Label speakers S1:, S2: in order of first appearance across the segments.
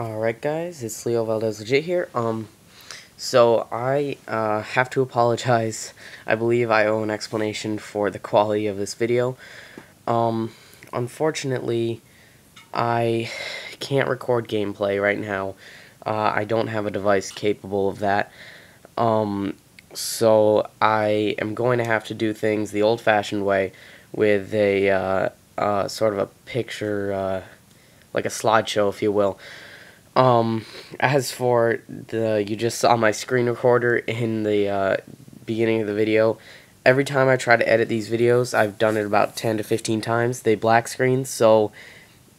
S1: Alright guys, it's Leo Valdez Legit here. So I have to apologize. I believe I owe an explanation for the quality of this video. Unfortunately, I can't record gameplay right now. I don't have a device capable of that. So I am going to have to do things the old-fashioned way with a sort of a picture, like a slideshow, if you will. As for you just saw my screen recorder in the beginning of the video. Every time I try to edit these videos, I've done it about 10 to 15 times, they black screen, so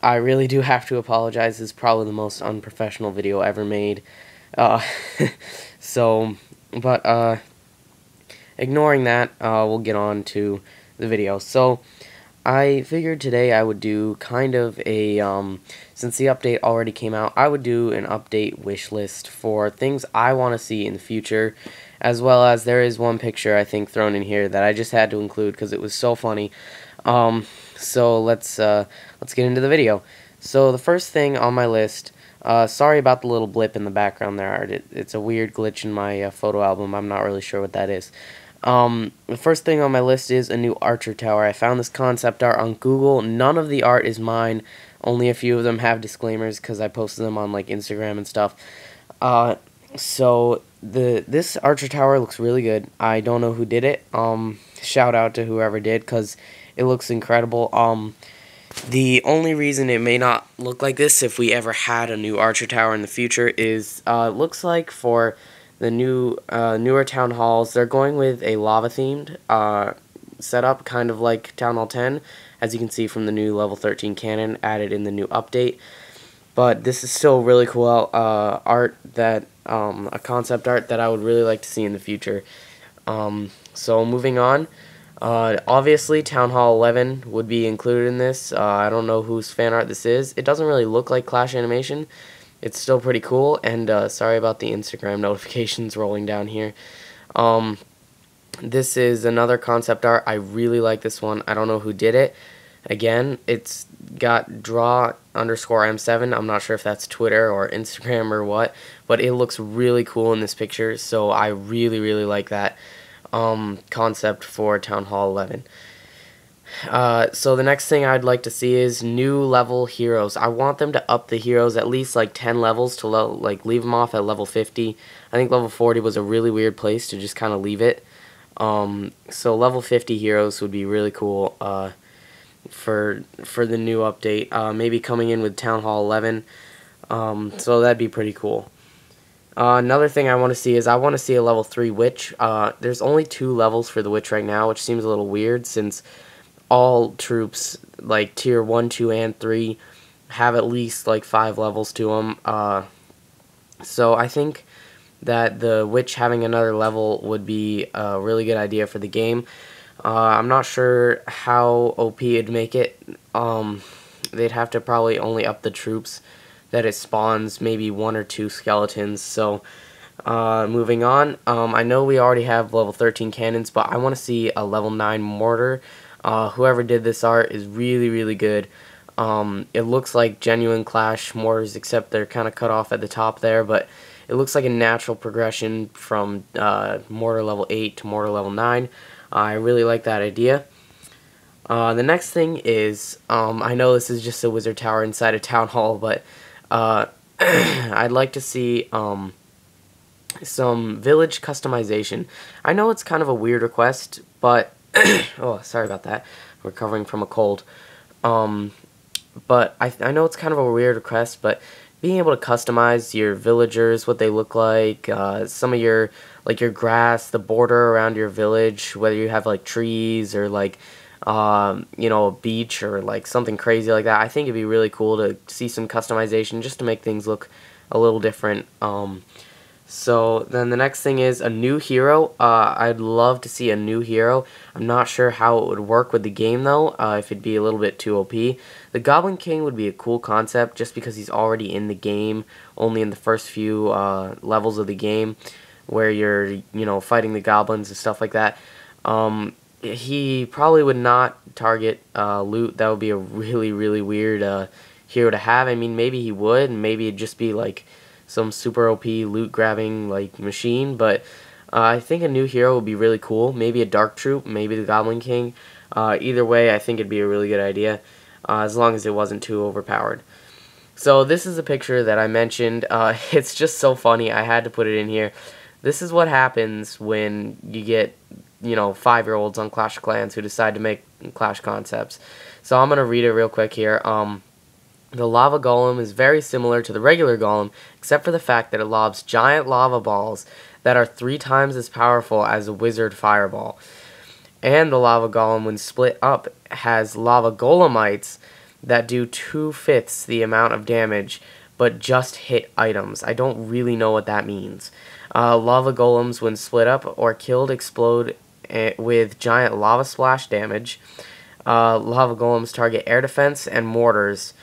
S1: I really do have to apologize. This is probably the most unprofessional video ever made. Ignoring that, we'll get on to the video. So, I figured today I would do kind of a, since the update already came out, I would do an update wish list for things I want to see in the future, as well as there is one picture I think thrown in here that I just had to include because it was so funny. So let's get into the video. So the first thing on my list, sorry about the little blip in the background there. It's a weird glitch in my photo album. I'm not really sure what that is. The first thing on my list is a new Archer Tower. I found this concept art on Google. None of the art is mine. Only a few of them have disclaimers because I posted them on like Instagram and stuff. So this Archer Tower looks really good. I don't know who did it. Shout out to whoever did because it looks incredible. The only reason it may not look like this if we ever had a new Archer Tower in the future is it looks like for the newer town halls, they're going with a lava-themed setup, kind of like Town Hall 10, as you can see from the new level 13 cannon added in the new update. But this is still really cool art that a concept art that I would really like to see in the future. So moving on, obviously Town Hall 11 would be included in this. I don't know whose fan art this is. It doesn't really look like Clash Animation. It's still pretty cool, and sorry about the Instagram notifications rolling down here. This is another concept art. I really like this one. I don't know who did it. Again, it's got draw_M7. I'm not sure if that's Twitter or Instagram or what, but it looks really cool in this picture, so I really, really like that concept for Town Hall 11. So the next thing I'd like to see is new level heroes. I want them to up the heroes at least like 10 levels to like leave them off at level 50. I think level 40 was a really weird place to just kind of leave it. So level 50 heroes would be really cool for the new update. Maybe coming in with Town Hall 11. So that'd be pretty cool. Another thing I want to see is I want to see a level 3 witch. There's only 2 levels for the witch right now, which seems a little weird since all troops, like tier 1, 2, and 3, have at least like 5 levels to them. So I think that the witch having another level would be a really good idea for the game. I'm not sure how OP it'd make it. They'd have to probably only up the troops that it spawns, maybe 1 or 2 skeletons. So moving on, I know we already have level 13 cannons, but I want to see a level 9 mortar. Whoever did this art is really, really good. It looks like genuine Clash mortars, except they're kind of cut off at the top there, but it looks like a natural progression from mortar level 8 to mortar level 9. I really like that idea. The next thing is, I know this is just a wizard tower inside a town hall, but I'd like to see some village customization. I know it's kind of a weird request, but oh, sorry about that. I'm recovering from a cold. But I know it's kind of a weird request, but being able to customize your villagers, what they look like, some of your, like your grass, the border around your village, whether you have like trees or like, you know, a beach or like something crazy like that. I think it'd be really cool to see some customization just to make things look a little different. So then the next thing is a new hero. I'd love to see a new hero. I'm not sure how it would work with the game though, if it'd be a little bit too OP. The Goblin King would be a cool concept just because he's already in the game, only in the first few levels of the game where you're, you know, fighting the goblins and stuff like that. He probably would not target loot. That would be a really, really weird hero to have. I mean, maybe he would, and maybe it'd just be like some super OP loot grabbing like machine, but I think a new hero would be really cool. Maybe a Dark Troop, maybe the Goblin King. Either way, I think it'd be a really good idea, as long as it wasn't too overpowered. So this is a picture that I mentioned. It's just so funny. I had to put it in here. This is what happens when you get, 5-year-olds on Clash of Clans who decide to make Clash concepts. So I'm going to read it real quick here. The lava golem is very similar to the regular golem, except for the fact that it lobs giant lava balls that are 3 times as powerful as a wizard fireball. And the lava golem, when split up, has lava golemites that do 2/5 the amount of damage, but just hit items. I don't really know what that means. Lava golems, when split up or killed, explode with giant lava splash damage. Lava golems target air defense and mortars.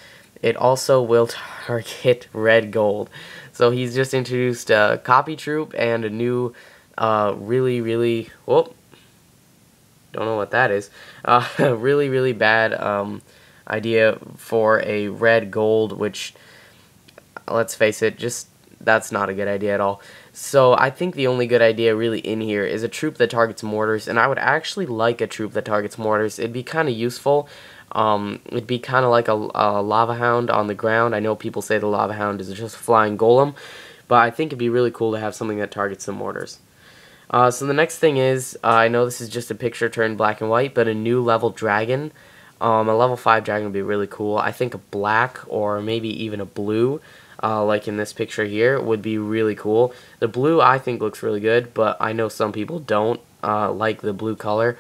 S1: It also will target red gold. So he's just introduced a copy troop and a new really, whoop, don't know what that is, really bad idea for a red gold, which, let's face it, that's not a good idea at all. So I think the only good idea really in here is a troop that targets mortars, and I would actually like a troop that targets mortars. It'd be kind of useful. It'd be kind of like a lava hound on the ground. I know people say the lava hound is just a flying golem, but I think it'd be really cool to have something that targets some mortars. So the next thing is, I know this is just a picture turned black and white, but a new level dragon. A level 5 dragon would be really cool. I think a black or maybe even a blue, like in this picture here, would be really cool. The blue I think looks really good, but I know some people don't like the blue color.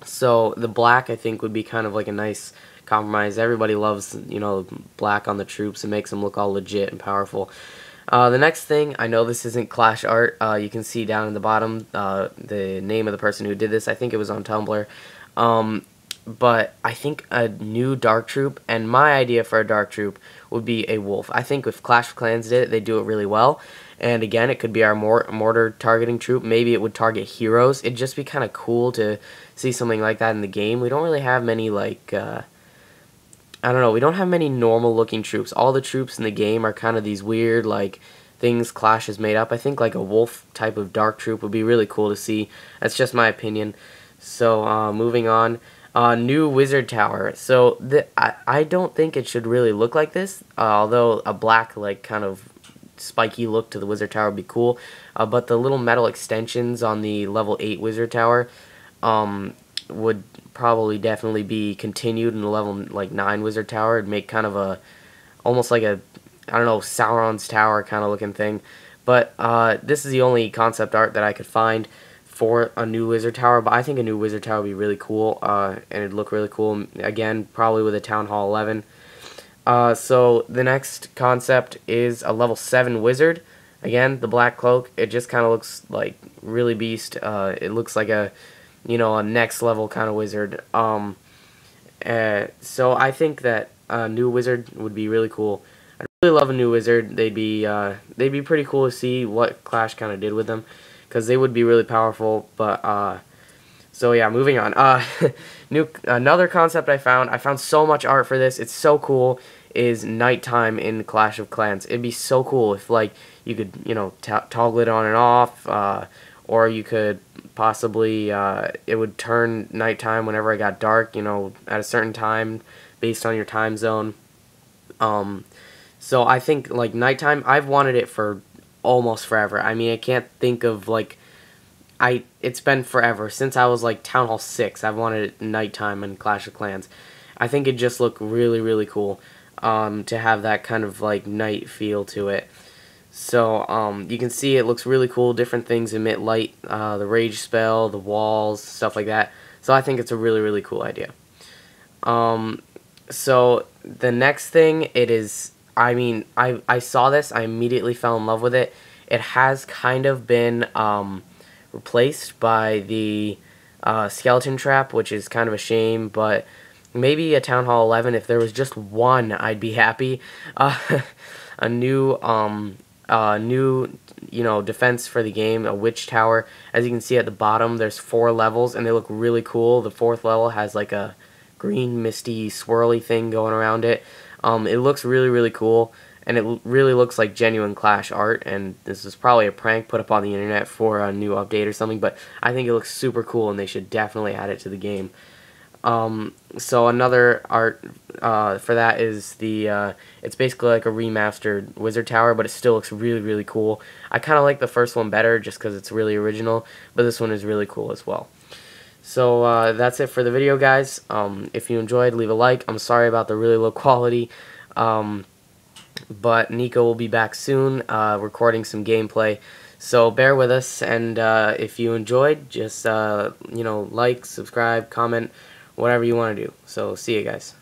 S1: So the black I think would be kind of like a nice compromise. Everybody loves, black on the troops. It makes them look all legit and powerful. The next thing, I know this isn't Clash art. You can see down in the bottom the name of the person who did this. I think it was on Tumblr. But I think a new Dark Troop, and my idea for a Dark Troop would be a wolf. I think if Clash of Clans did it, they do it really well. And again, it could be our mortar targeting troop. Maybe it would target heroes. It'd just be kind of cool to see something like that in the game. We don't really have many, like, I don't know, we don't have many normal looking troops. All the troops in the game are kind of these weird, like, things Clash has made up. I think, like, a wolf type of Dark Troop would be really cool to see. That's just my opinion. So, moving on. New wizard tower. So I don't think it should really look like this, although a black, like, kind of spiky look to the wizard tower would be cool. But the little metal extensions on the level 8 wizard tower would probably definitely be continued in the level like 9 wizard tower. It'd make kind of a almost like a, I don't know, Sauron's tower kind of looking thing. But this is the only concept art that I could find for a new wizard tower, but I think a new wizard tower would be really cool, and it'd look really cool, again, probably with a Town Hall 11. So the next concept is a level 7 wizard. Again, the black cloak, it just kind of looks like really beast. It looks like a, a next level kind of wizard. So I think that a new wizard would be really cool. I'd really love a new wizard. They'd be pretty cool to see what Clash kind of did with them, because they would be really powerful. But so yeah, moving on. Another concept I found so much art for this. It's so cool. Is nighttime in Clash of Clans. It'd be so cool if, like, you could, toggle it on and off, or you could possibly it would turn nighttime whenever it got dark, at a certain time based on your time zone. So I think, like, nighttime, I've wanted it for almost forever. I mean, I can't think of, like, it's been forever since I was like Town Hall 6. I've wanted it nighttime in Clash of Clans. I think it just looked really cool to have that kind of like night feel to it. So you can see it looks really cool. Different things emit light, the rage spell, the walls, stuff like that. So I think it's a really cool idea. So the next thing, it is, I mean, I saw this, I immediately fell in love with it. It has kind of been replaced by the skeleton trap, which is kind of a shame, but maybe a Town Hall 11, if there was just one, I'd be happy. A new defense for the game, a witch tower. As you can see at the bottom, there's 4 levels, and they look really cool. The 4th level has like a green, misty, swirly thing going around it. It looks really cool, and it really looks like genuine Clash art, and this is probably a prank put up on the internet for a new update or something, but I think it looks super cool, and they should definitely add it to the game. So another art for that is it's basically like a remastered Wizard Tower, but it still looks really cool. I kind of like the first one better just because it's really original, but this one is really cool as well. So that's it for the video, guys. If you enjoyed, leave a like. I'm sorry about the really low quality, but Nico will be back soon recording some gameplay. So bear with us, and if you enjoyed, just like, subscribe, comment, whatever you want to do. So see you guys.